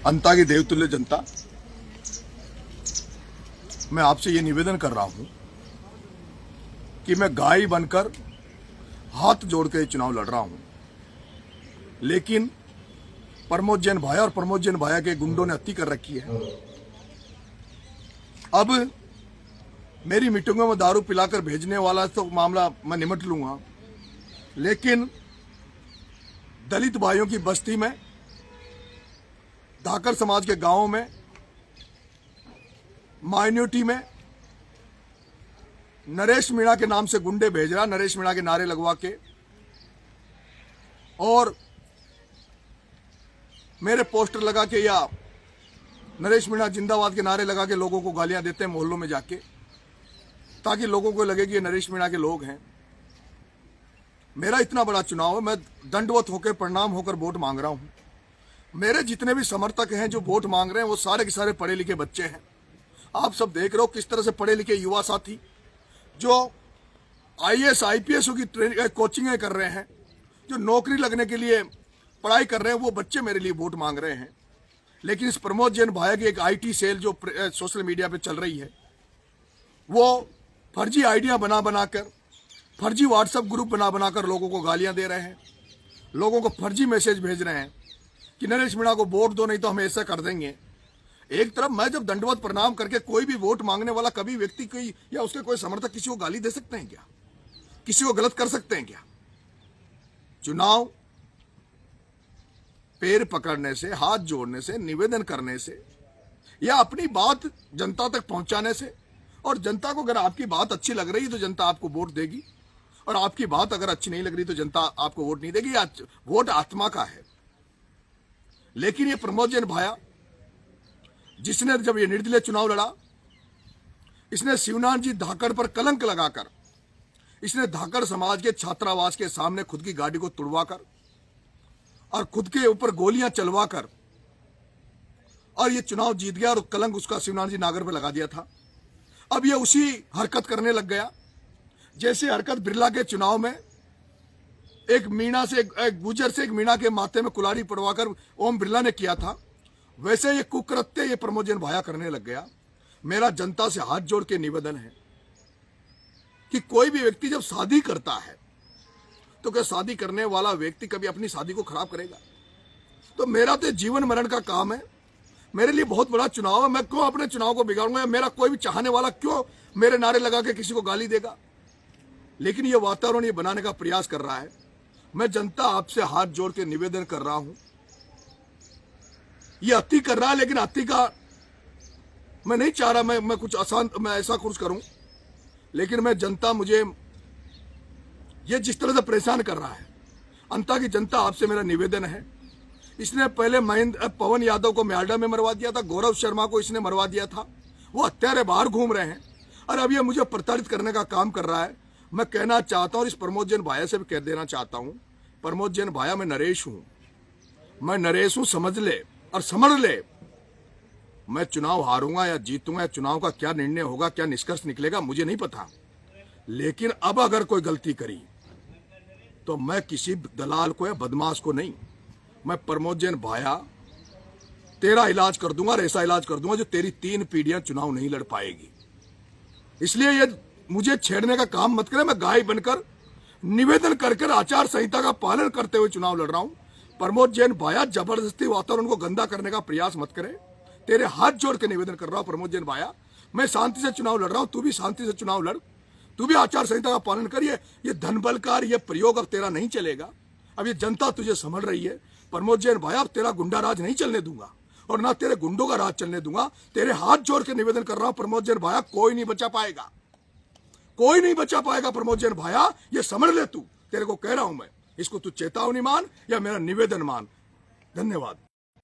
अंता की देवतुल्य जनता, मैं आपसे ये निवेदन कर रहा हूं कि मैं गाय बनकर हाथ जोड़ के चुनाव लड़ रहा हूं, लेकिन प्रमोद जैन भाया और प्रमोद जैन भाया के गुंडों ने हत्या कर रखी है। अब मेरी मीटिंगों में दारू पिलाकर भेजने वाला तो मामला मैं निमट लूंगा, लेकिन दलित भाइयों की बस्ती में, धाकर समाज के गांवों में, माइनॉरिटी में नरेश मीणा के नाम से गुंडे भेज रहा, नरेश मीणा के नारे लगवा के, और मेरे पोस्टर लगा के या नरेश मीणा जिंदाबाद के नारे लगा के लोगों को गालियां देते हैं मोहल्लों में जाके, ताकि लोगों को लगे कि ये नरेश मीणा के लोग हैं। मेरा इतना बड़ा चुनाव है, मैं दंडवत होकर प्रणाम होकर वोट मांग रहा हूं। मेरे जितने भी समर्थक हैं जो वोट मांग रहे हैं वो सारे के सारे पढ़े लिखे बच्चे हैं। आप सब देख रहे हो किस तरह से पढ़े लिखे युवा साथी जो आईएएस आईपीएस की कोचिंगें कर रहे हैं, जो नौकरी लगने के लिए पढ़ाई कर रहे हैं, वो बच्चे मेरे लिए वोट मांग रहे हैं। लेकिन इस प्रमोद जैन भाया की एक आईटी सेल जो सोशल मीडिया पे चल रही है, वो फर्जी आइडिया बना बनाकर, फर्जी व्हाट्सएप ग्रुप बना बनाकर लोगों को गालियां दे रहे हैं, लोगों को फर्जी मैसेज भेज रहे हैं कि नरेश मीणा को वोट दो नहीं तो हम ऐसा कर देंगे। एक तरफ मैं जब दंडवत प्रणाम करके कोई भी वोट मांगने वाला कभी व्यक्ति कोई या उसके कोई समर्थक किसी को गाली दे सकते हैं क्या? किसी को गलत कर सकते हैं क्या? चुनाव पैर पकड़ने से, हाथ जोड़ने से, निवेदन करने से या अपनी बात जनता तक पहुंचाने से, और जनता को अगर आपकी बात अच्छी लग रही है तो जनता आपको वोट देगी, और आपकी बात अगर अच्छी नहीं लग रही तो जनता आपको वोट नहीं देगी। वोट आत्मा का है। लेकिन ये प्रमोद जैन भाया, जिसने जब ये निर्दलीय चुनाव लड़ा, इसने शिवनाथ जी धाकड़ पर कलंक लगाकर, इसने धाकड़ समाज के छात्रावास के सामने खुद की गाड़ी को तुड़वाकर और खुद के ऊपर गोलियां चलवाकर और ये चुनाव जीत गया, और कलंक उसका शिवनाथ जी नागर पर लगा दिया था। अब ये उसी हरकत करने लग गया जैसे हरकत बिरला के चुनाव में एक मीणा से, एक गुजर से एक मीणा के माथे में कुल्हाड़ी पड़वाकर ओम बिरला ने किया था। वैसे ये कुकृत्य ये प्रमोद जैन भाया करने लग गया। मेरा जनता से हाथ जोड़ के निवेदन है कि कोई भी व्यक्ति जब शादी करता है तो क्या शादी करने वाला व्यक्ति कभी अपनी शादी को खराब करेगा? तो मेरा तो जीवन मरण का काम है, मेरे लिए बहुत बड़ा चुनाव है। मैं क्यों अपने चुनाव को बिगाड़ूंगा? या मेरा कोई भी चाहने वाला क्यों मेरे नारे लगा के किसी को गाली देगा? लेकिन ये वातावरण ये बनाने का प्रयास कर रहा है। मैं जनता आपसे हाथ जोड़ के निवेदन कर रहा हूं, ये अति कर रहा है, लेकिन अति का मैं नहीं चाह रहा मैं कुछ आसान मैं ऐसा कुछ करूं, लेकिन मैं जनता मुझे ये जिस तरह से परेशान कर रहा है, अंता की जनता आपसे मेरा निवेदन है। इसने पहले पवन यादव को म्यालडा में मरवा दिया था, गौरव शर्मा को इसने मरवा दिया था, वो हत्यारे बाहर घूम रहे हैं, और अब ये मुझे प्रताड़ित करने का काम कर रहा है। मैं कहना चाहता हूं, इस प्रमोद जैन भाया से भी कह देना चाहता हूं, प्रमोद जैन भाया मैं नरेश हूं, समझ ले और समझ ले। मैं चुनाव हारूंगा या जीतूंगा, या चुनाव का क्या निर्णय होगा, क्या निष्कर्ष निकलेगा, मुझे नहीं पता। लेकिन अब अगर कोई गलती करी तो मैं किसी दलाल को या बदमाश को नहीं, मैं प्रमोद जैन भाया तेरा इलाज कर दूंगा और ऐसा इलाज कर दूंगा जो तेरी 3 पीढ़ियां चुनाव नहीं लड़ पाएगी। इसलिए ये मुझे छेड़ने का काम मत करे। मैं गाय बनकर निवेदन कर आचार संहिता का पालन करते हुए चुनाव लड़ रहा हूं। प्रमोद जैन भाया जबरदस्ती वातावरण को गंदा करने का प्रयास मत करे। तेरे हाथ जोड़ के निवेदन कर रहा हूं प्रमोद जैन भाया, मैं शांति से चुनाव लड़ रहा हूं, तू भी शांति से चुनाव लड़, तू भी आचार संहिता का पालन कर। ये धन बलकार ये प्रयोग अब तेरा नहीं चलेगा। अब ये जनता तुझे समझ रही है। प्रमोद जैन भाया, अब तेरा गुंडा राज नहीं चलने दूंगा और ना तेरे गुंडों का राज चलने दूंगा। तेरे हाथ जोड़ के निवेदन कर रहा हूं प्रमोद जैन भाया, कोई नहीं बचा पाएगा, कोई नहीं बचा पाएगा प्रमोद जैन भाया, ये समझ ले तू। तेरे को कह रहा हूं मैं, इसको तू चेतावनी मान या मेरा निवेदन मान। धन्यवाद।